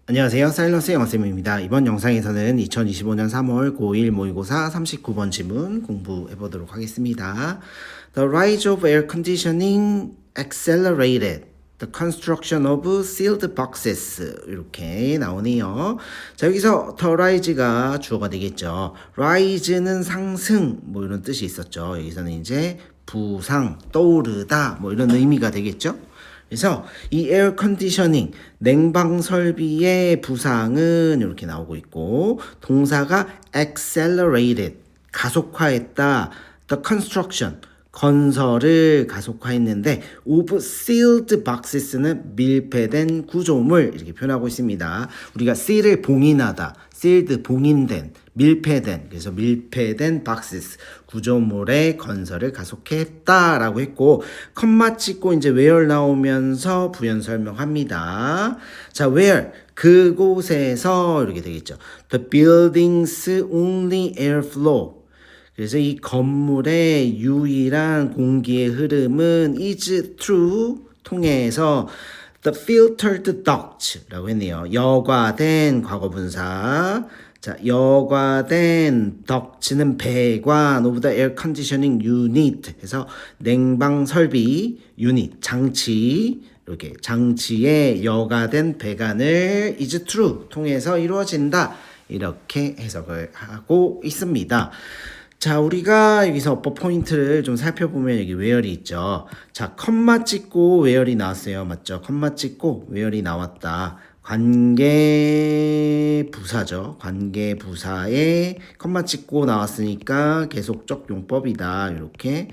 안녕하세요. 사일러스 영어쌤입니다. 이번 영상에서는 2025년 3월 고1 모의고사 39번 지문 공부해 보도록 하겠습니다. The rise of air conditioning accelerated the construction of sealed boxes. 이렇게 나오네요. 자, 여기서 the rise가 주어가 되겠죠. rise는 상승, 뭐 이런 뜻이 있었죠. 여기서는 이제 부상, 떠오르다, 뭐 이런 의미가 되겠죠. 그래서 이 에어 컨디셔닝 냉방 설비의 부상은 이렇게 나오고 있고 동사가 accelerated 가속화했다. the construction 건설을 가속화했는데 of sealed boxes는 밀폐된 구조물 이렇게 표현하고 있습니다. 우리가 seal을 봉인하다, sealed 봉인된, 밀폐된 그래서 밀폐된 boxes 구조물의 건설을 가속했다라고 했고 컴마 찍고 이제 where 나오면서 부연 설명합니다. 자, where 그곳에서 이렇게 되겠죠. The building's only airflow 그래서 이 건물의 유일한 공기의 흐름은 is through 통해서 the filtered duct라고 했네요. 여과된 과거분사. 자, 여과된 duct는 배관 of the air conditioning unit 해서 냉방 설비 유닛 장치 이렇게 장치의 여과된 배관을 is through 통해서 이루어진다. 이렇게 해석을 하고 있습니다. 자, 우리가 여기서 어법 포인트를 좀 살펴보면 여기 where이 있죠. 자, 컴마 찍고 where이 나왔어요. 맞죠? 컴마 찍고 where이 나왔다. 관계부사죠. 관계부사에 컴마 찍고 나왔으니까 계속적 용법이다. 이렇게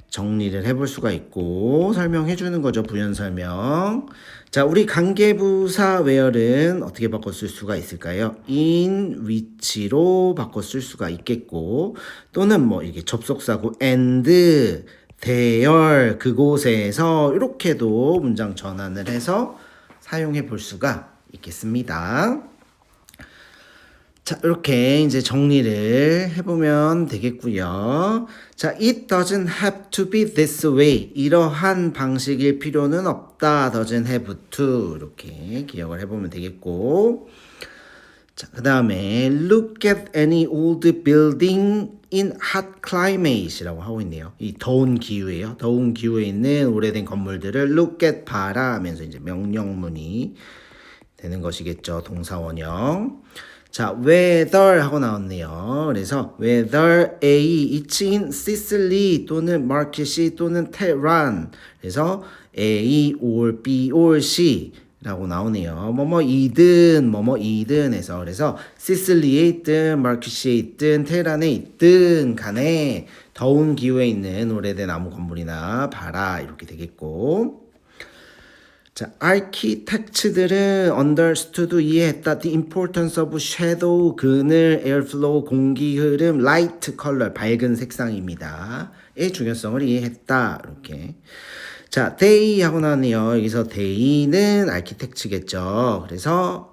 정리를 해볼 수가 있고 설명해 주는 거죠. 부연 설명. 자, 우리 관계부사 where는 어떻게 바꿔 쓸 수가 있을까요? in which로 바꿔 쓸 수가 있겠고 또는 뭐 이렇게 접속사고 and 대열 그곳에서 이렇게도 문장 전환을 해서 사용해 볼 수가 있겠습니다. 자, 이렇게 이제 정리를 해보면 되겠고요. 자, it doesn't have to be this way. 이러한 방식일 필요는 없다. doesn't have to. 이렇게 기억을 해보면 되겠고. 자, 그 다음에 look at any old building in hot climate이라고 하고 있네요. 이 더운 기후에요. 더운 기후에 있는 오래된 건물들을 look at 봐라 하면서 이제 명령문이 되는 것이겠죠. 동사원형. 자, whether 하고 나왔네요. 그래서 whether A, it's in Sicily 또는 Marquis 또는 Tehran. 그래서 A or B or C 라고 나오네요. 뭐뭐이든 해서 그래서 시슬리에 있든 마르키시에 있든 테헤란에 있든 간에 더운 기후에 있는 오래된 나무 건물이나 봐라 이렇게 되겠고 자, 아키텍트들은 understood 이해했다. The importance of shadow 그늘, airflow 공기 흐름, light color 밝은 색상입니다. 의 중요성을 이해했다. 이렇게. 자, they 하고 나왔네요. 여기서 they는 아키텍트겠죠. 그래서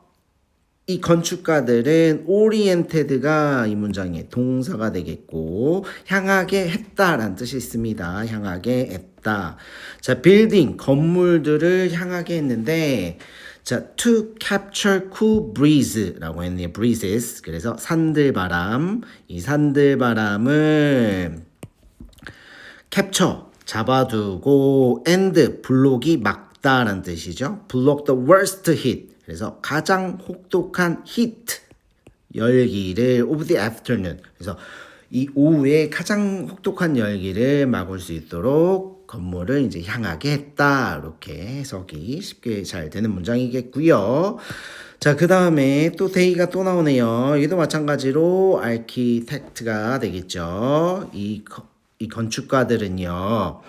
이 건축가들은 oriented가 이 문장의 동사가 되겠고 향하게 했다라는 뜻이 있습니다. 향하게 했다. 자, building 건물들을 향하게 했는데 자, to capture cool breeze라고 했네요. breezes. 그래서 산들바람. 이 산들바람을 capture 잡아두고 and 블록이 막다라는 뜻이죠. block the worst heat. 그래서 가장 혹독한 heat 열기를 of the afternoon. 그래서 이 오후에 가장 혹독한 열기를 막을 수 있도록 건물을 이제 향하게 했다. 이렇게 해석이 쉽게 잘 되는 문장이겠고요. 자, 그 다음에 또 they가 또 나오네요. 이도 마찬가지로 architect가 되겠죠. 이 건축가들은요.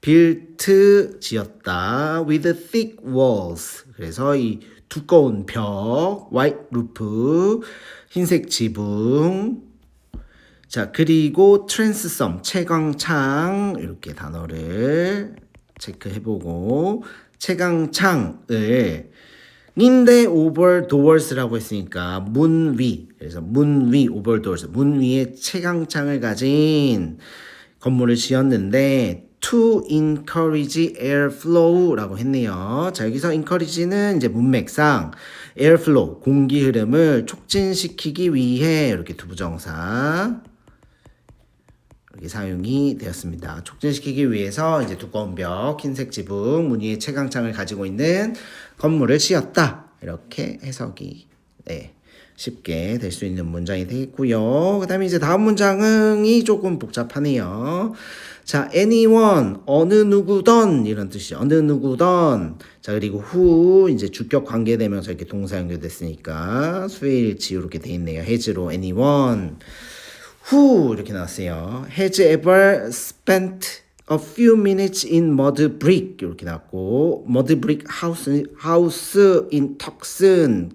built 지었다 with thick walls. 그래서 이 두꺼운 벽, white roof, 흰색 지붕. 자, 그리고 transom, 채광창 이렇게 단어를 체크해보고 채광창을 인데 over doors라고 했으니까 문 위. 그래서 문 위 over doors. 문 위에 채광창을 가진 건물을 지었는데 to encourage airflow라고 했네요. 자, 여기서 encourage는 이제 문맥상 airflow, 공기 흐름을 촉진시키기 위해 이렇게 두부정사 이렇게 사용이 되었습니다. 촉진시키기 위해서 이제 두꺼운 벽, 흰색 지붕, 무늬의 채광창을 가지고 있는 건물을 지었다. 이렇게 해석이 쉽게 될 수 있는 문장이 되겠고요. 그 다음에 이제 다음 문장이 조금 복잡하네요. 자, anyone, 어느 누구던 이런 뜻이죠. 어느 누구던. 자, 그리고 who 이제 주격 관계되면서 이렇게 동사 연결됐으니까 수일치 이렇게 돼 있네요. has로 anyone. who 이렇게 나왔어요. has ever spent a few minutes in mud brick 이렇게 나왔고 mud brick house in Tucson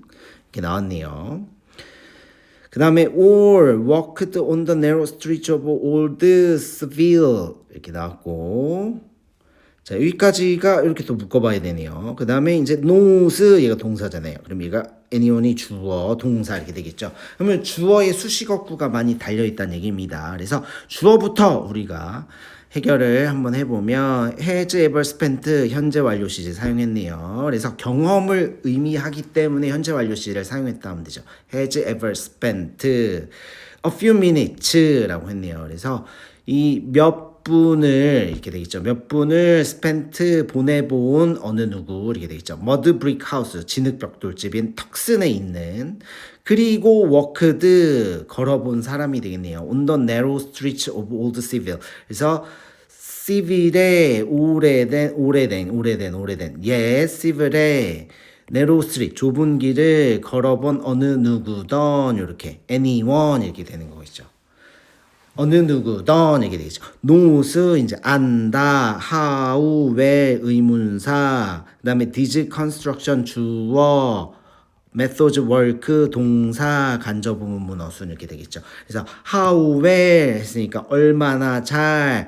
이렇게 나왔네요. 그 다음에 or walked on the narrow streets of old Seville 이렇게 나왔고 자 여기까지가 이렇게 또 묶어봐야 되네요. 그 다음에 이제 knows 얘가 동사잖아요. 그럼 얘가 anyone이 주어 동사 이렇게 되겠죠. 그러면 주어의 수식어구가 많이 달려있다는 얘기입니다. 그래서 주어부터 우리가 해결을 한번 해보면 has ever spent 현재 완료 시제 사용했네요. 그래서 경험을 의미하기 때문에 현재 완료 시제를 사용했다 하면 되죠. has ever spent a few minutes 라고 했네요. 그래서 이 몇 분을 이렇게 되겠죠. 몇 분을 spent 보내본 어느 누구 이렇게 되겠죠. mud brick house 진흙벽돌집인 턱슨에 있는 그리고 walked 걸어본 사람이 되겠네요. on the narrow streets of old Seville. 그래서 Seville의 오래된 Seville의 narrow street 좁은 길을 걸어본 어느 누구던 이렇게 anyone 이렇게 되는 거겠죠. 어느 누구던 이렇게 되겠죠. knows 이제 안다, how, where 의문사, 그다음에 did construction 주어, methods work 동사, 간접 부분 어순 이렇게 되겠죠. 그래서 how, where 했으니까 얼마나 잘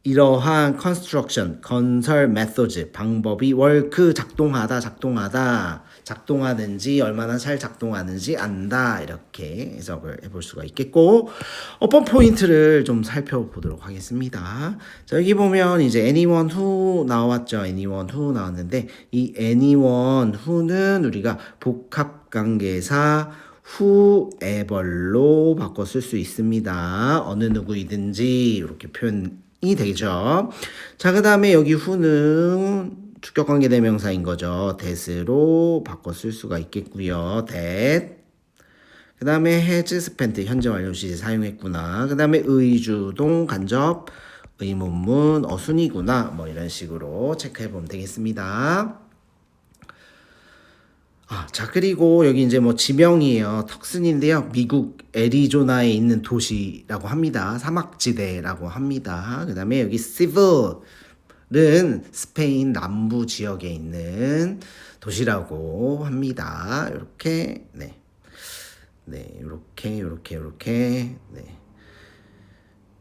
이러한 construction 건설 methods 방법이 work 작동하는지 얼마나 잘 작동하는지 안다 이렇게 해석을 해볼 수가 있겠고 어법 포인트를 좀 살펴보도록 하겠습니다. 자 여기 보면 이제 anyone who 나왔죠. anyone who 나왔는데 이 anyone who는 우리가 복합관계사 whoever로 바꿔 쓸 수 있습니다. 어느 누구이든지 이렇게 표현이 되죠. 자, 그 다음에 여기 who는 주격관계 대명사인 거죠. that으로 바꿔 쓸 수가 있겠고요. that. 그 다음에 has spent 현재 완료 시제 사용했구나. 그 다음에 의주동 간접 의문문 어순이구나. 뭐 이런 식으로 체크해 보면 되겠습니다. 자 그리고 여기 이제 뭐 지명이에요. 턱슨인데요. 미국 애리조나에 있는 도시라고 합니다. 사막지대라고 합니다. 그 다음에 여기 Seville은 스페인 남부 지역에 있는 도시라고 합니다. 이렇게 이렇게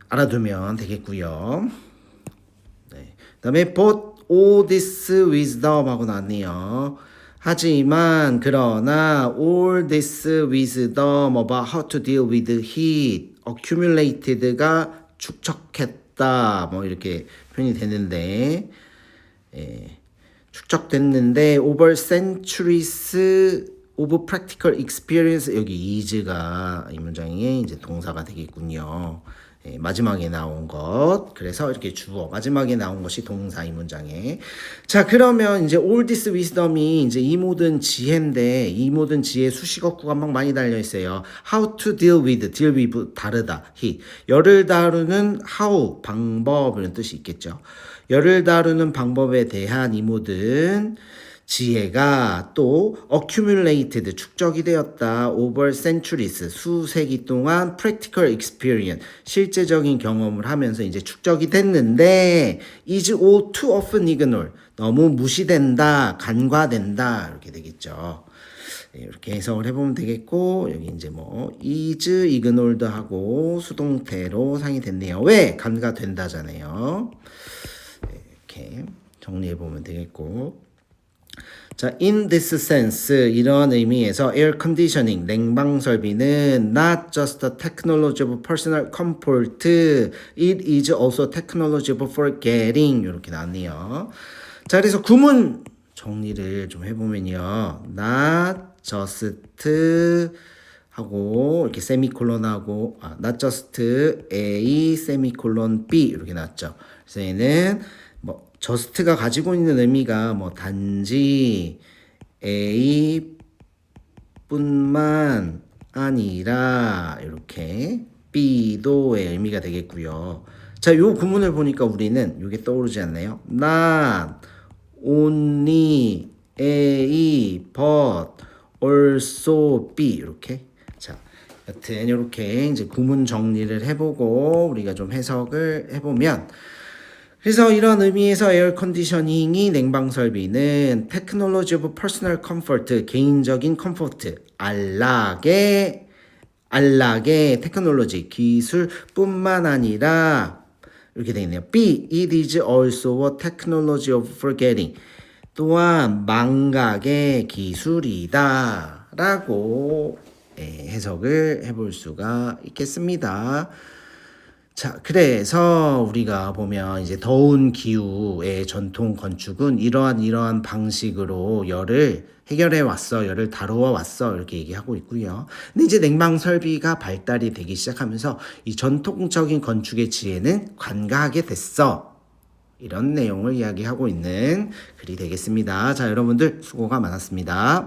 알아두면 되겠고요. 그 다음에 but all this wisdom 하고 나왔네요. 하지만 그러나 all this wisdom about how to deal with heat accumulated가 축적했다 뭐 이렇게 표현이 되는데 축적됐는데 over centuries of practical experience 여기 is가 이 문장에 이제 동사가 되겠군요. 마지막에 나온 것 그래서 이렇게 주어 마지막에 나온 것이 동사 이 문장에 자 그러면 이제 all this wisdom이 이제 이 모든 지혜인데 이 모든 지혜 수식어구가 막 많이 달려 있어요. how to deal with 다르다 heat 열을 다루는 how 방법 이런 뜻이 있겠죠. 열을 다루는 방법에 대한 이 모든 지혜가 또 accumulated 축적이 되었다. over centuries 수세기 동안 practical experience 실제적인 경험을 하면서 이제 축적이 됐는데 is all too often ignored 너무 무시된다, 간과된다 이렇게 되겠죠. 이렇게 해석을 해보면 되겠고 여기 이제 뭐 is ignored 하고 수동태로 사용이 됐네요. 왜? 간과된다잖아요. 이렇게 정리해 보면 되겠고. 자, in this sense, 이런 의미에서 air conditioning, 냉방 설비는 not just a technology of personal comfort, it is also technology of forgetting. 이렇게 나왔네요. 자, 그래서 구문 정리를 좀 해보면요. not just 하고 이렇게 세미콜론하고 not just A 세미콜론 B 이렇게 나왔죠. 그래서 얘는 뭐 just가 가지고 있는 의미가 뭐 단지 A 뿐만 아니라 이렇게 B도의 의미가 되겠고요. 자, 요 구문을 보니까 우리는 요게 떠오르지 않나요? not only A but also B 이렇게. 자, 여튼 이렇게 이제 구문 정리를 해보고 우리가 좀 해석을 해보면, 그래서 이런 의미에서 에어 컨디셔닝이 냉방 설비는 테크놀로지 오브 퍼스널 컴포트, 개인적인 컴포트, 안락의 테크놀로지, 기술뿐만 아니라 이렇게 되어 있네요. B, it is also a technology of forgetting. 또한 망각의 기술이다 라고 해석을 해볼 수가 있겠습니다. 자, 그래서 우리가 보면 이제 더운 기후의 전통 건축은 이러한 방식으로 열을 해결해 왔어, 열을 다루어 왔어 이렇게 얘기하고 있고요. 근데 이제 냉방 설비가 발달이 되기 시작하면서 이 전통적인 건축의 지혜는 관가하게 됐어. 이런 내용을 이야기하고 있는 글이 되겠습니다. 자, 여러분들 수고가 많았습니다.